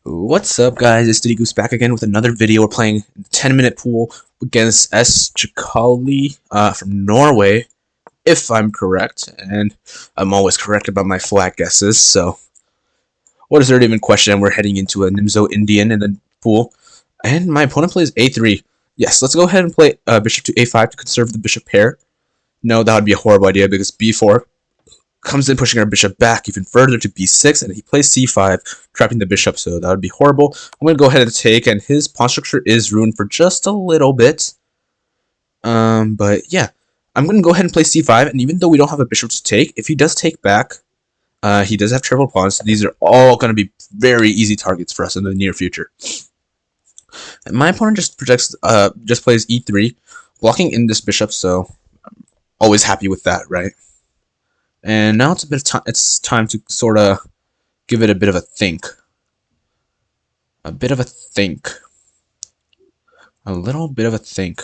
What's up, guys? It's Diddy Goose back again with another video. We're playing 10-minute pool against S. Chikali from Norway, if I'm correct. And I'm always correct about my flat guesses, so what is there to even question? We're heading into a Nimzo-Indian in the pool. And my opponent plays A3. Yes, let's go ahead and play bishop to A5 to conserve the bishop pair. No, that would be a horrible idea because B4 comes in pushing our bishop back even further to b6, and he plays c5, trapping the bishop, so that would be horrible. I'm going to go ahead and take, and his pawn structure is ruined for just a little bit. But yeah, I'm going to go ahead and play c5, and even though we don't have a bishop to take, if he does take back, he does have triple pawns, so these are all going to be very easy targets for us in the near future. And my opponent just plays e3, blocking in this bishop, so I'm always happy with that, right? And now it's time to sort of give it a bit of a think. A bit of a think. A little bit of a think.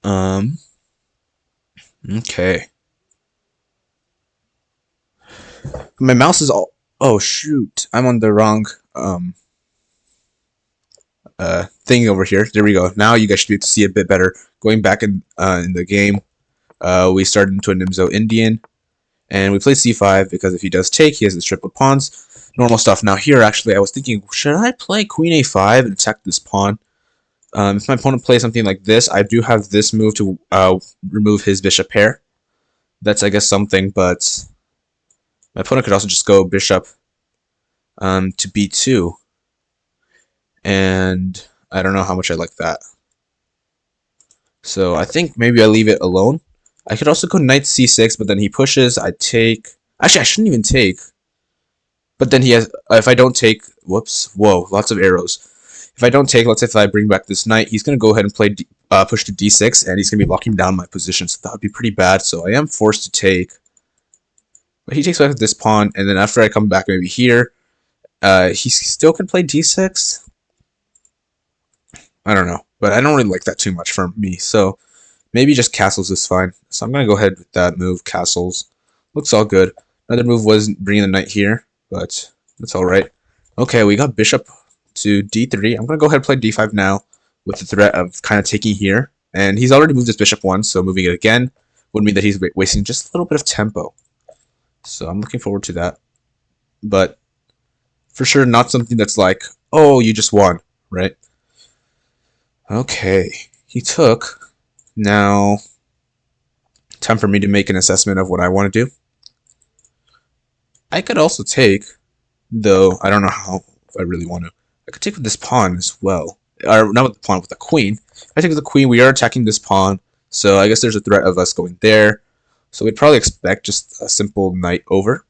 Okay. My mouse is all... Oh, shoot. I'm on the wrong, thing over here. There we go. Now you guys should be able to see a bit better. Going back in the game, we started into a Nimzo-Indian. And we play c5 because if he does take, he has his triple pawns. Normal stuff. Now here, actually, I was thinking, should I play queen a5 and attack this pawn? If my opponent plays something like this, I do have this move to remove his bishop pair. That's, I guess, something, but my opponent could also just go bishop to b2. And I don't know how much I like that. So I think maybe I leave it alone. I could also go knight c6, but then he pushes, I take... Actually, I shouldn't even take. But then he has... if I don't take... Whoops. Whoa, lots of arrows. If I don't take, let's say if I bring back this knight, he's going to go ahead and play push to d6, and he's going to be locking down my position, so that would be pretty bad, so I am forced to take. But he takes back this pawn, and then after I come back maybe here, he still can play d6? I don't know, but I don't really like that too much for me, so... Maybe just castles is fine. So I'm going to go ahead with that move, castles. Looks all good. Another move was bringing the knight here, but that's alright. Okay, we got bishop to d3. I'm going to go ahead and play d5 now with the threat of kind of taking here. And he's already moved his bishop once, so moving it again would mean that he's wasting just a little bit of tempo. So I'm looking forward to that. But for sure not something that's like, oh, you just won, right? Okay, he took... Now, time for me to make an assessment of what I want to do. I could also take, though I don't know how, if I really want to. I could take with this pawn as well. Or not with the pawn, with the queen. If I take with the queen, we are attacking this pawn. So I guess there's a threat of us going there. So we'd probably expect just a simple knight over.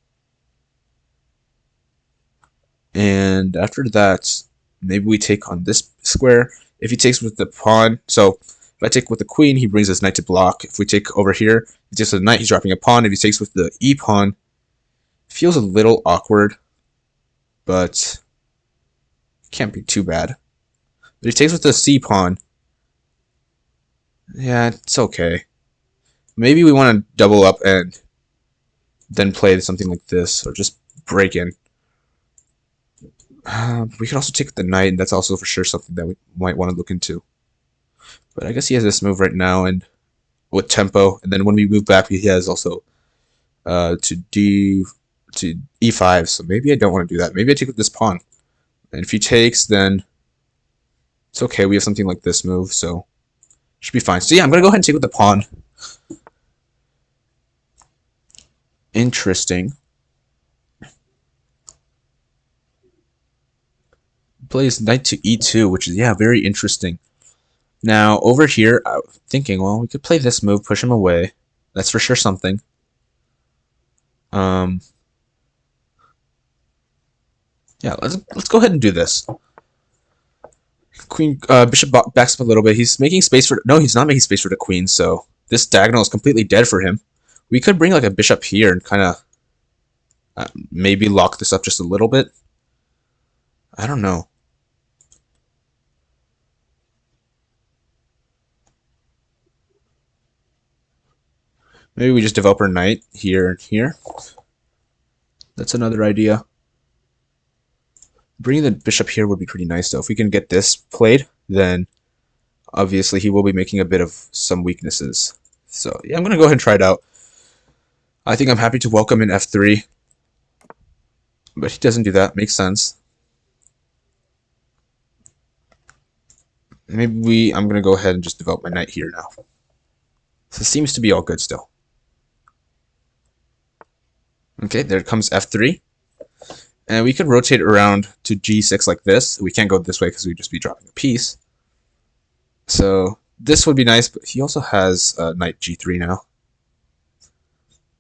And after that, maybe we take on this square. If he takes with the pawn, so... If I take with the queen, he brings his knight to block. If we take over here, he takes with the knight, he's dropping a pawn. If he takes with the e-pawn, it feels a little awkward, but can't be too bad. But he takes with the c-pawn. Yeah, it's okay. Maybe we want to double up and then play something like this, or just break in. We could also take with the knight, and that's also for sure something that we might want to look into. But I guess he has this move right now, and with tempo, and then when we move back, he has also to e5. So maybe I don't want to do that. Maybe I take with this pawn, and if he takes, then it's okay. We have something like this move, so should be fine. So yeah, I'm gonna go ahead and take with the pawn. Interesting. Plays knight to e2, which is very interesting. Now, over here, I'm thinking, well, we could play this move, push him away. That's for sure something. Yeah, let's go ahead and do this. Queen, bishop backs up a little bit. He's making space for... No, he's not making space for the queen, so this diagonal is completely dead for him. We could bring, like, a bishop here and kind of maybe lock this up just a little bit. I don't know. Maybe we just develop our knight here and here. That's another idea. Bringing the bishop here would be pretty nice, though. If we can get this played, then obviously he will be making a bit of some weaknesses. So yeah, I'm going to go ahead and try it out. I think I'm happy to welcome in f3. But he doesn't do that. Makes sense. Maybe I'm going to go ahead and just develop my knight here now. So it seems to be all good still. Okay, there comes f3. And we could rotate around to g6 like this. We can't go this way because we'd just be dropping a piece. So this would be nice, but he also has knight g3 now.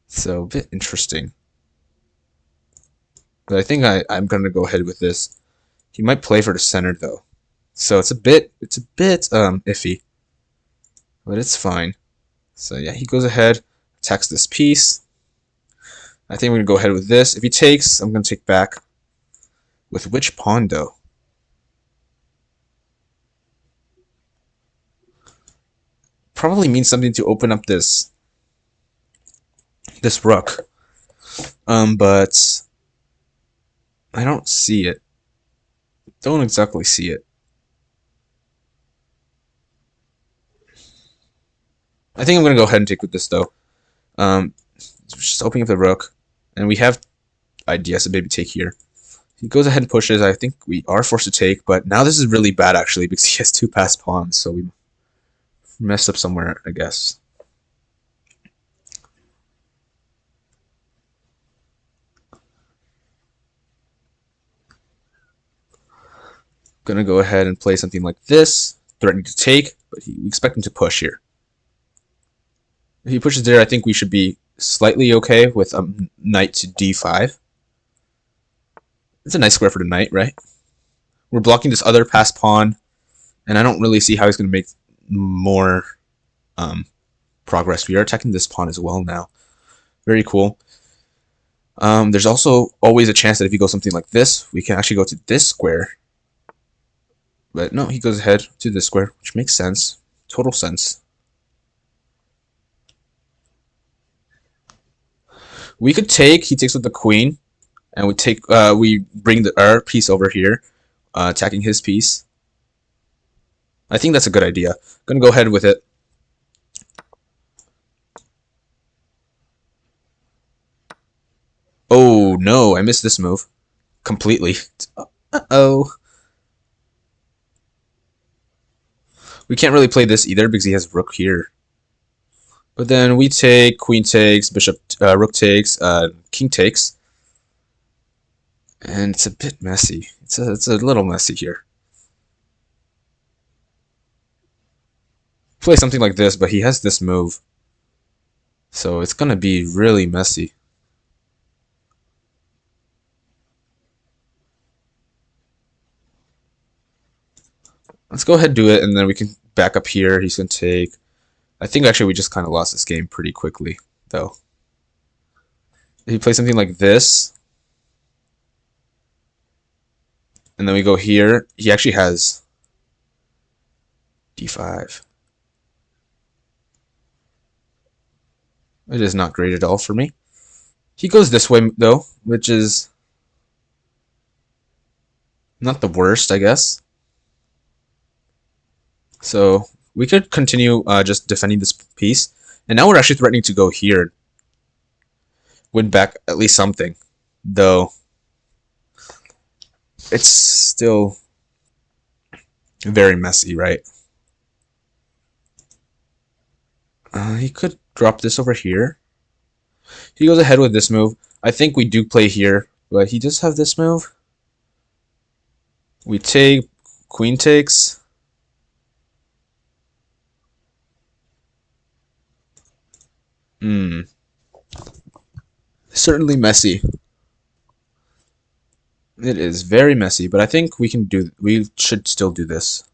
So a bit interesting. But I think I'm going to go ahead with this. He might play for the center though. So it's a bit iffy. But it's fine. So yeah, he goes ahead, attacks this piece. I think we're going to go ahead with this. If he takes, I'm going to take back. With which pawn, though? Probably means something to open up this rook. But I don't see it. Don't exactly see it. I think I'm going to go ahead and take with this, though. Just opening up the rook. And we have ideas to maybe take here. He goes ahead and pushes. I think we are forced to take, but now this is really bad actually because he has two passed pawns, so we messed up somewhere, I guess. Gonna go ahead and play something like this, threatening to take, but we expect him to push here. If he pushes there, I think we should be slightly okay with knight to d5. It's a nice square for the knight, right? We're blocking this other passed pawn, and I don't really see how he's going to make more progress. We are attacking this pawn as well now. Very cool. There's also always a chance that if you go something like this, we can actually go to this square. But no, he goes ahead to this square, which makes sense. Total sense. We could take, he takes with the queen, and we bring our piece over here, attacking his piece. I think that's a good idea. Gonna go ahead with it. Oh no, I missed this move completely. Uh-oh. We can't really play this either because he has rook here. But then we take, queen takes, bishop, rook takes, king takes. And it's a bit messy. It's a little messy here. Play something like this, but he has this move. So it's going to be really messy. Let's go ahead and do it, and then we can back up here. He's going to take... I think actually we just kind of lost this game pretty quickly, though. If he plays something like this, and then we go here, he actually has d5. It is not great at all for me. He goes this way, though, which is not the worst, I guess. So we could continue just defending this piece. And now we're actually threatening to go here. Win back at least something. Though it's still very messy, right? He could drop this over here. He goes ahead with this move. I think we do play here, but he does have this move. We take, queen takes. Certainly messy. It is very messy, but I think we should still do this.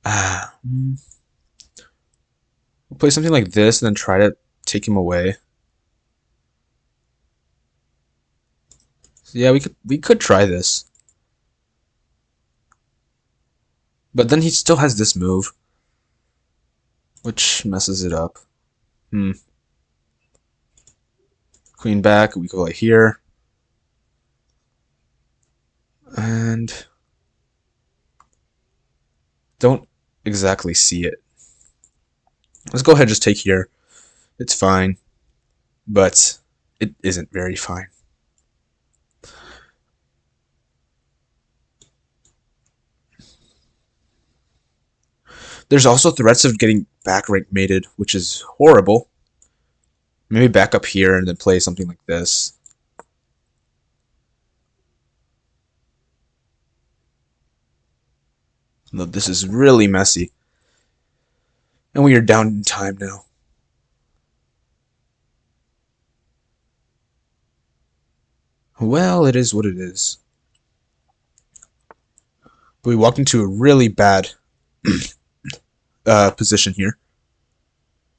Ah. We'll play something like this and then try to take him away. So yeah, we could try this. But then he still has this move, which messes it up. Queen back, we go like here. And don't exactly see it. Let's go ahead and just take here. It's fine, but it isn't very fine. There's also threats of getting back rank mated, which is horrible. Maybe back up here and then play something like this. No, this is really messy. And we are down in time now. Well, it is what it is. But we walked into a really bad position here.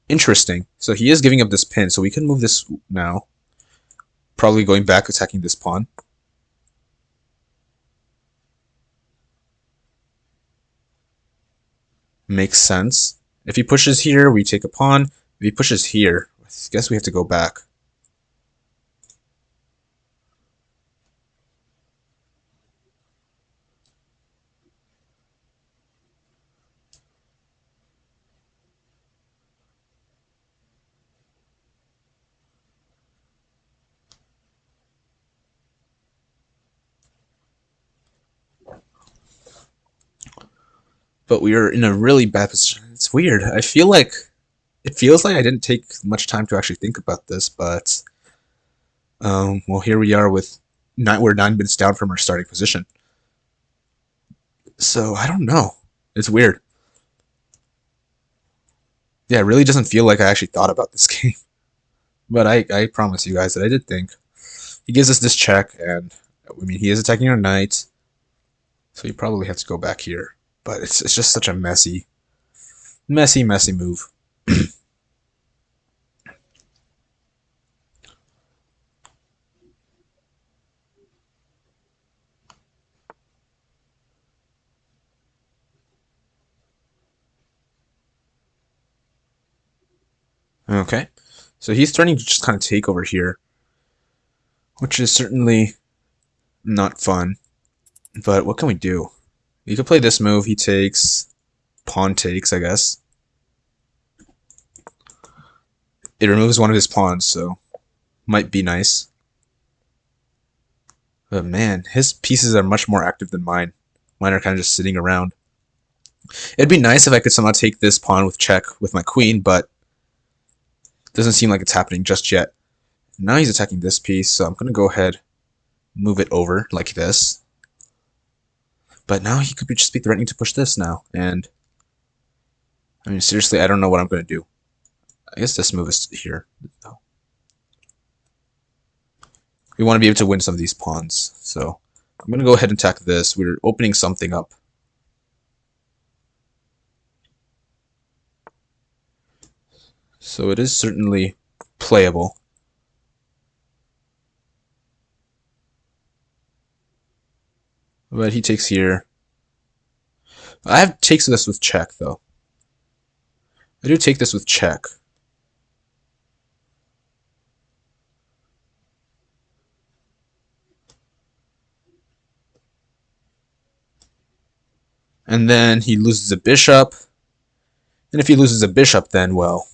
Interesting. So he is giving up this pin, so we can move this now. Probably going back, attacking this pawn. Makes sense. If he pushes here, we take a pawn. If he pushes here, I guess we have to go back. But we are in a really bad position. It's weird. It feels like I didn't take much time to actually think about this, but well, here we are with we're 9 minutes down from our starting position. So I don't know. It's weird. Yeah, it really doesn't feel like I actually thought about this game. But I promise you guys that I did think. He gives us this check, and I mean he is attacking our knight, so you probably have to go back here. But it's just such a messy move. Okay, so he's starting to just kind of take over here, which is certainly not fun. But what can we do? We could play this move. He takes, pawn takes, I guess. It removes one of his pawns, so might be nice. But man, his pieces are much more active than mine. Mine are kind of just sitting around. It'd be nice if I could somehow take this pawn with check with my queen, but it doesn't seem like it's happening just yet. Now he's attacking this piece, so I'm going to go ahead, move it over like this. But now he could just be threatening to push this now, and I mean, seriously, I don't know what I'm going to do. I guess this move is here. No. We want to be able to win some of these pawns, so I'm going to go ahead and attack this. We're opening something up. So it is certainly playable. But he takes here. I have takes this with check, though. I do take this with check. And then he loses a bishop. And if he loses a bishop, then, well,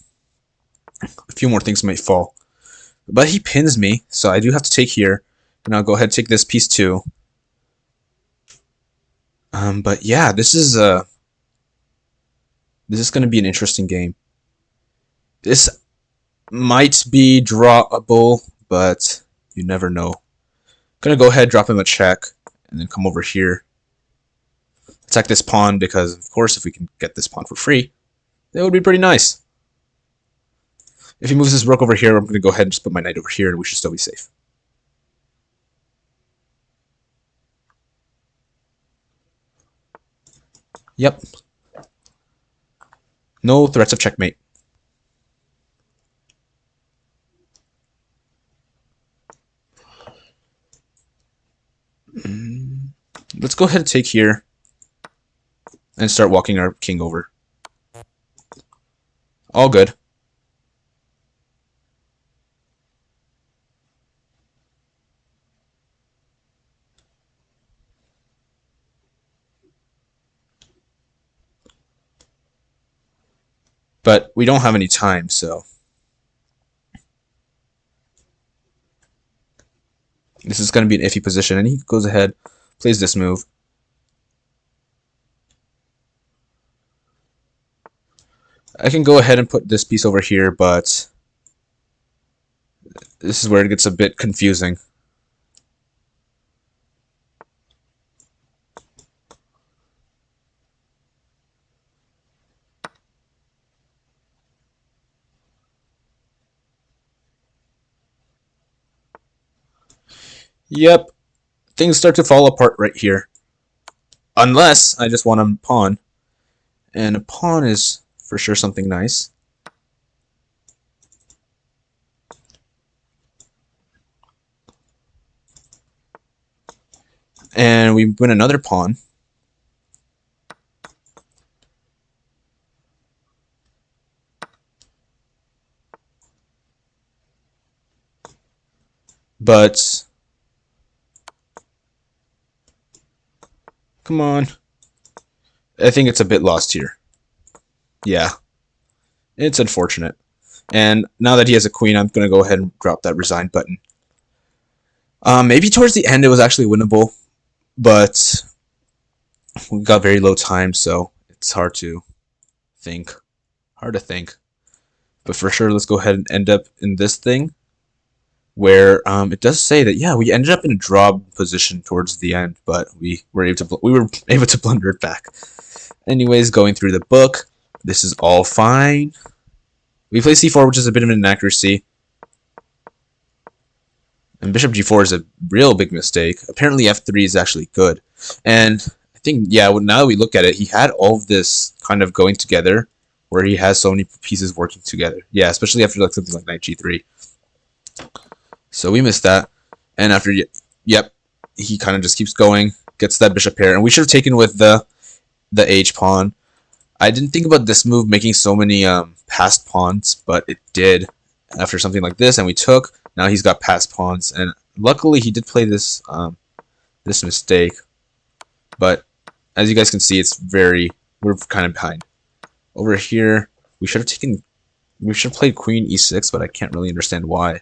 a few more things might fall. But he pins me, so I do have to take here. And I'll go ahead and take this piece too. But yeah, this is going to be an interesting game. This might be drawable, but you never know. Gonna go ahead, drop him a check, and then come over here. Attack this pawn, because of course if we can get this pawn for free, that would be pretty nice. If he moves his rook over here, I'm gonna go ahead and just put my knight over here, and we should still be safe. Yep. No threats of checkmate. Let's go ahead and take here and start walking our king over. All good. But we don't have any time, so this is going to be an iffy position. And he goes ahead, plays this move. I can go ahead and put this piece over here, but this is where it gets a bit confusing. Yep, things start to fall apart right here. Unless I just want a pawn. And a pawn is for sure something nice. And we win another pawn. But come on. I think it's a bit lost here. Yeah. It's unfortunate. And now that he has a queen, I'm going to go ahead and drop that resign button. Maybe towards the end it was actually winnable, but we got very low time, so it's hard to think. But for sure, let's go ahead and end up in this thing, where it does say that, yeah, we ended up in a draw position towards the end, but we were able to blunder it back. Anyways, going through the book, this is all fine. We play c4, which is a bit of an inaccuracy. And bishop g4 is a real big mistake. Apparently f3 is actually good. And I think, yeah, now that we look at it, he had all of this kind of going together, where he has so many pieces working together. Yeah, especially after like something like knight g3. So we missed that. And after, yep, he kind of just keeps going, gets that bishop pair. And we should have taken with the h pawn. I didn't think about this move making so many passed pawns, but it did after something like this, and we took. Now he's got passed pawns, and luckily he did play this this mistake. But as you guys can see, we're kind of behind. Over here, we should have played queen e6, but I can't really understand why.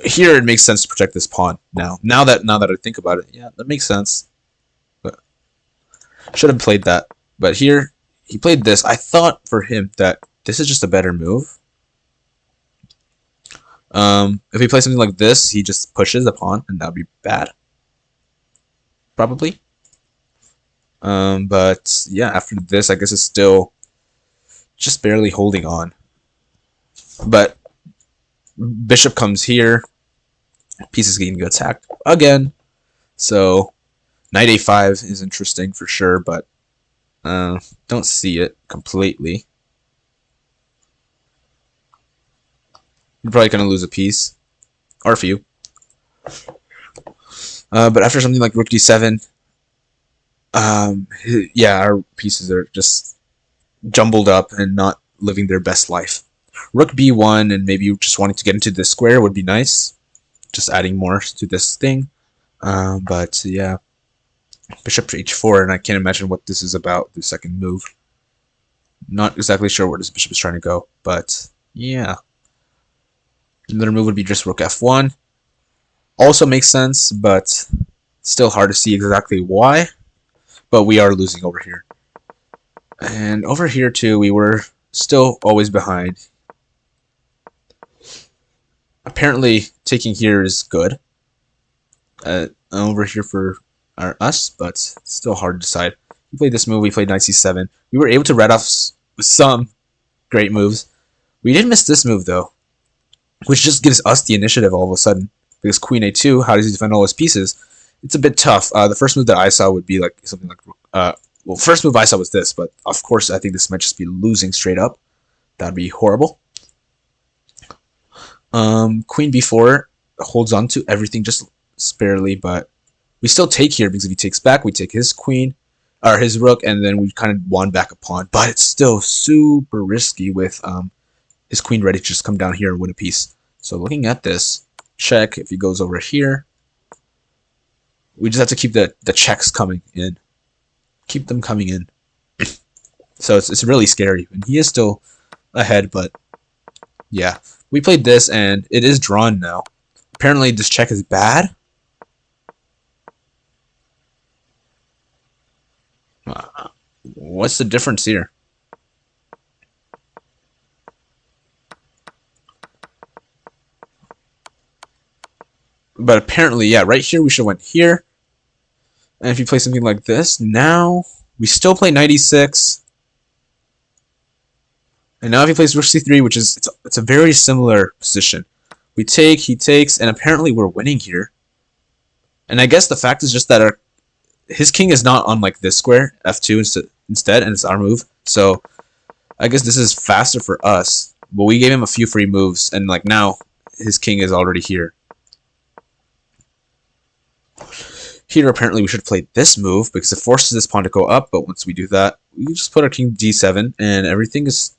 Here it makes sense to protect this pawn. Now that I think about it, yeah, that makes sense. But should have played that. But here he played this. I thought for him that this is just a better move. If he plays something like this, he just pushes the pawn, and that would be bad. Probably. But yeah, after this, I guess it's still just barely holding on. But bishop comes here. Piece is getting attacked again. So knight a5 is interesting for sure, but don't see it completely. You're probably going to lose a piece. Or a few. But after something like rook d7, yeah, our pieces are just jumbled up and not living their best life. Rook b1 and maybe just wanting to get into this square would be nice. Just adding more to this thing. But yeah. Bishop to h4, and I can't imagine what this is about, the second move. Not exactly sure where this bishop is trying to go, but yeah. Another move would be just rook f1. Also makes sense, but still hard to see exactly why. But we are losing over here. And over here too, we were still always behind. Apparently, taking here is good. Over here for us, but still hard to decide. We played this move, we played knight c7. We were able to rat off some great moves. We did miss this move though, which just gives us the initiative all of a sudden. Because queen a2, how does he defend all his pieces? It's a bit tough. The first move that I saw would be like something like, well, first move I saw was this, but of course I think this might just be losing straight up. That'd be horrible. Queen b4 holds on to everything just sparely, but We still take here because if he takes back, we take his queen, or his rook, and then we kind of won back a pawn. But it's still super risky with his queen ready to just come down here and win a piece. So looking at this, check. If he goes over here, we just have to keep the checks coming in. Keep them coming in. So it's really scary. And he is still ahead, but yeah. We played this, and it is drawn now. Apparently, this check is bad. What's the difference here? But apparently, yeah, right here we should have went here. And if you play something like this, now we still play 96. And now if he plays rook c3, which is it's a very similar position. We take, he takes, and apparently we're winning here. And I guess the fact is just that his king is not on like this square, f2 instead, and it's our move. So I guess this is faster for us. But we gave him a few free moves, and like now his king is already here. Here apparently we should play this move because it forces this pawn to go up, but once we do that, we just put our king d7 and everything is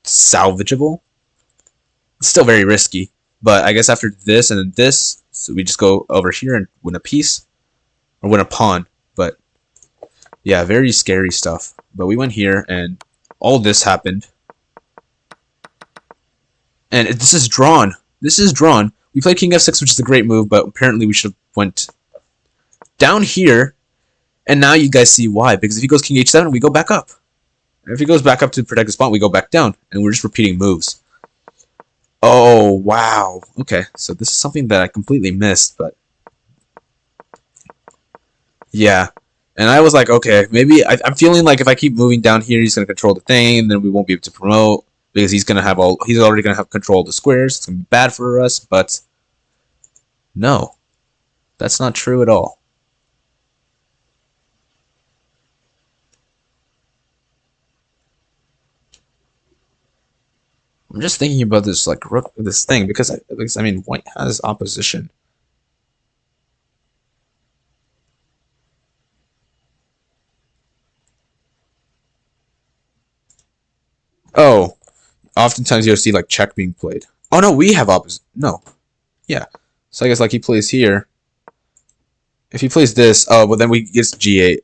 salvageable. It's still very risky, but I guess after this and then this, so we just go over here and win a piece or win a pawn. But yeah, very scary stuff. But we went here and all this happened. And this is drawn. This is drawn. We played king f6, which is a great move, but apparently we should have went down here, and now you guys see why. Because if he goes king h7, we go back up. And if he goes back up to protect his pawn, we go back down, and we're just repeating moves. Oh, wow. Okay, so this is something that I completely missed, but yeah. And I was like, okay, maybe I'm feeling like if I keep moving down here, he's going to control the thing, and then we won't be able to promote because he's already going to have control of the squares. It's going to be bad for us, but no, that's not true at all. I'm just thinking about this this thing because I mean white has opposition. Oh, oftentimes you'll see like check being played. Oh no, we have opposite. No, yeah. So I guess like he plays here. If he plays this, well then we get g8.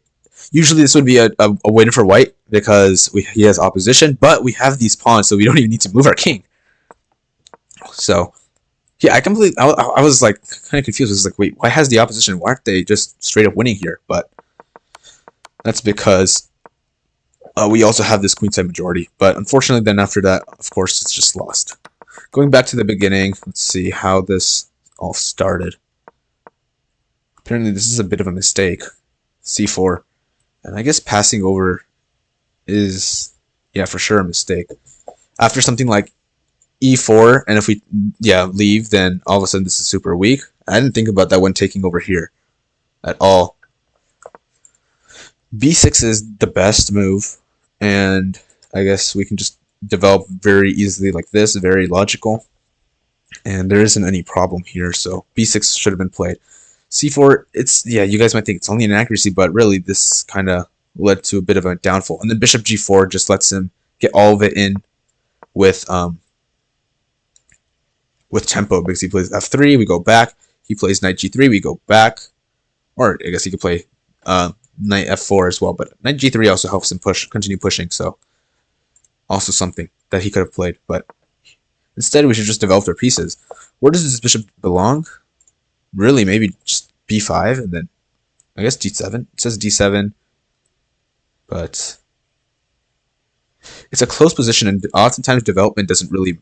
Usually this would be a win for white because he has opposition, but we have these pawns, so we don't even need to move our king. So, yeah, I was like kind of confused. I was like, wait, why has the opposition? Why aren't they just straight up winning here? But that's because we also have this queenside majority. But unfortunately, then after that, of course, it's just lost. Going back to the beginning, let's see how this all started. Apparently, this is a bit of a mistake. c4. And I guess passing over is, yeah, for sure a mistake. After something like e4, and if we, leave, then all of a sudden this is super weak. I didn't think about that when taking over here at all. b6 is the best move, and I guess we can just develop very easily like this, very logical. And there isn't any problem here, so b6 should have been played. c4, you guys might think it's only an inaccuracy, but really this kind of led to a bit of a downfall. And then bishop g4 just lets him get all of it in with tempo because he plays f3, we go back. He plays knight g3, we go back. Or I guess he could play knight f4 as well, but knight g3 also helps him continue pushing, so also something that he could have played. But instead, we should just develop their pieces. Where does this bishop belong? Really, maybe just b5, and then I guess d7. It says d7, but it's a close position, and oftentimes development doesn't really.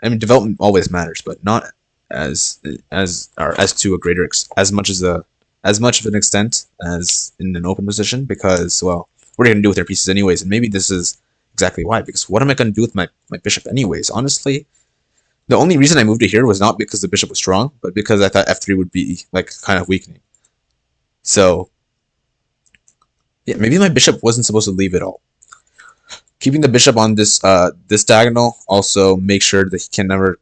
I mean, development always matters, but not as to a greater as much of an extent as in an open position, because well, what are you gonna do with their pieces anyways? And maybe this is exactly why. Because what am I gonna do with my bishop anyways? Honestly. The only reason I moved it here was not because the bishop was strong, but because I thought f3 would be like kind of weakening. So, yeah, maybe my bishop wasn't supposed to leave at all. Keeping the bishop on this diagonal also make sure that he can never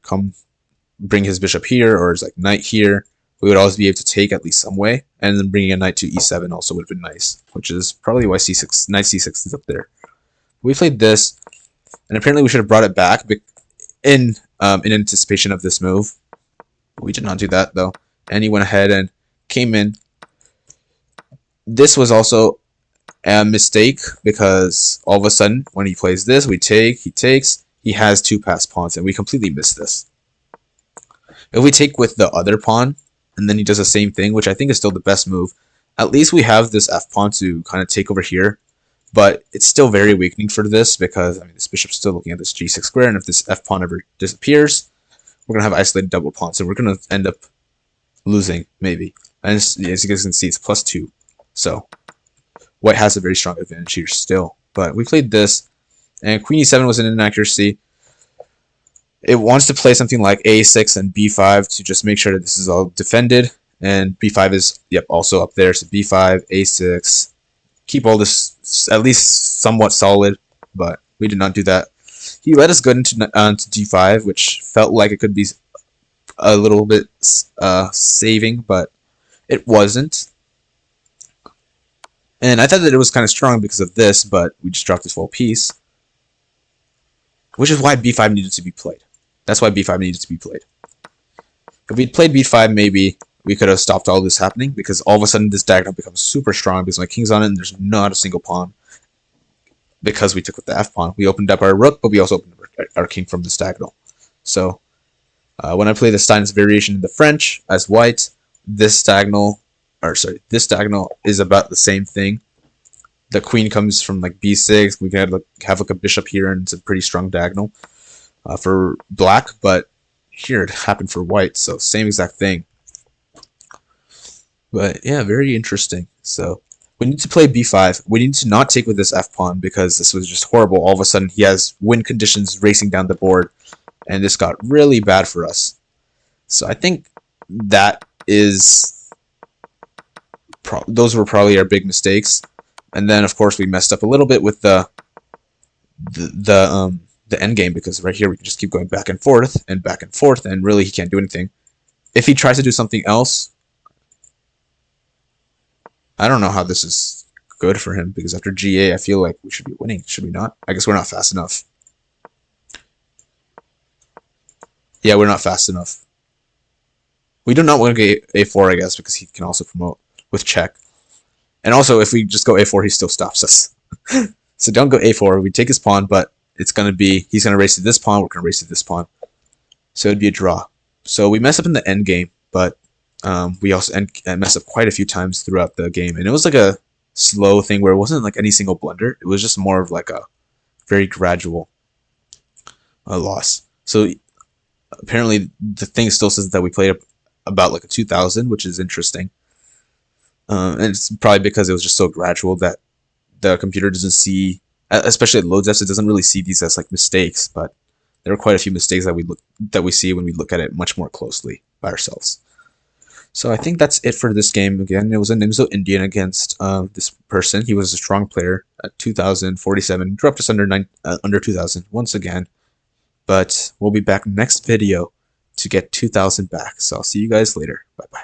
bring his bishop here or his like knight here, we would always be able to take at least some way, and then bringing a knight to e7 also would have been nice, which is probably why c6 knight c6 is up there. We played this, and apparently we should have brought it back in anticipation of this move. We did not do that though, and he went ahead and came in. This was also a mistake because all of a sudden when he plays this, we take, he takes, he has two passed pawns, and we completely missed this. If we take with the other pawn, and then he does the same thing, which I think is still the best move, at least we have this f pawn to kind of take over here. But it's still very weakening for this because, I mean, this bishop's still looking at this g6 square, and if this f pawn ever disappears, we're going to have isolated double pawns, so we're going to end up losing, maybe. And as you guys can see, it's +2. So white has a very strong advantage here still. But we played this, and queen e7 was an inaccuracy. It wants to play something like a6 and b5 to just make sure that this is all defended. And b5 is, yep, also up there. So b5, a6. Keep all this at least somewhat solid, but we did not do that. He let us go into d5, which felt like it could be a little bit saving, but it wasn't. And I thought that it was kind of strong because of this, but we just dropped this full piece, which is why b5 needed to be played. That's why b5 needed to be played. If we'd played b5, maybe we could have stopped all this happening, because all of a sudden this diagonal becomes super strong because my king's on it and there's not a single pawn. Because we took with the f pawn, we opened up our rook, but we also opened up our king from this diagonal. So when I play the Stein's variation in the French as white, this diagonal is about the same thing. The queen comes from like b6. We can have like a bishop here, and it's a pretty strong diagonal for black. But here it happened for white, so same exact thing. But yeah, very interesting. So we need to play b5. We need to not take with this f pawn because this was just horrible. All of a sudden he has win conditions racing down the board, and this got really bad for us. So I think that is those were probably our big mistakes. And then of course we messed up a little bit with the end game, because right here we can just keep going back and forth, and really he can't do anything. If he tries to do something else, I don't know how this is good for him, because after GA, I feel like we should be winning. Should we not? I guess we're not fast enough. Yeah, we're not fast enough. We do not want to get A4, I guess, because he can also promote with check. And also, if we just go A4, he still stops us. So don't go A4. We take his pawn, but it's going to be, he's going to race to this pawn, we're going to race to this pawn. So it'd be a draw. So we mess up in the end game, but we also messed up quite a few times throughout the game, and it was like a slow thing where it wasn't like any single blunder. It was just more of like a very gradual loss. So apparently the thing still says that we played about like a 2000, which is interesting. And it's probably because it was just so gradual that the computer doesn't see, especially at low defs, it doesn't really see these as like mistakes. But there are quite a few mistakes that we see when we look at it much more closely by ourselves. So I think that's it for this game. Again, it was a Nimzo-Indian against this person. He was a strong player at 2047. Dropped us under 2000 once again. But we'll be back next video to get 2000 back. So I'll see you guys later. Bye-bye.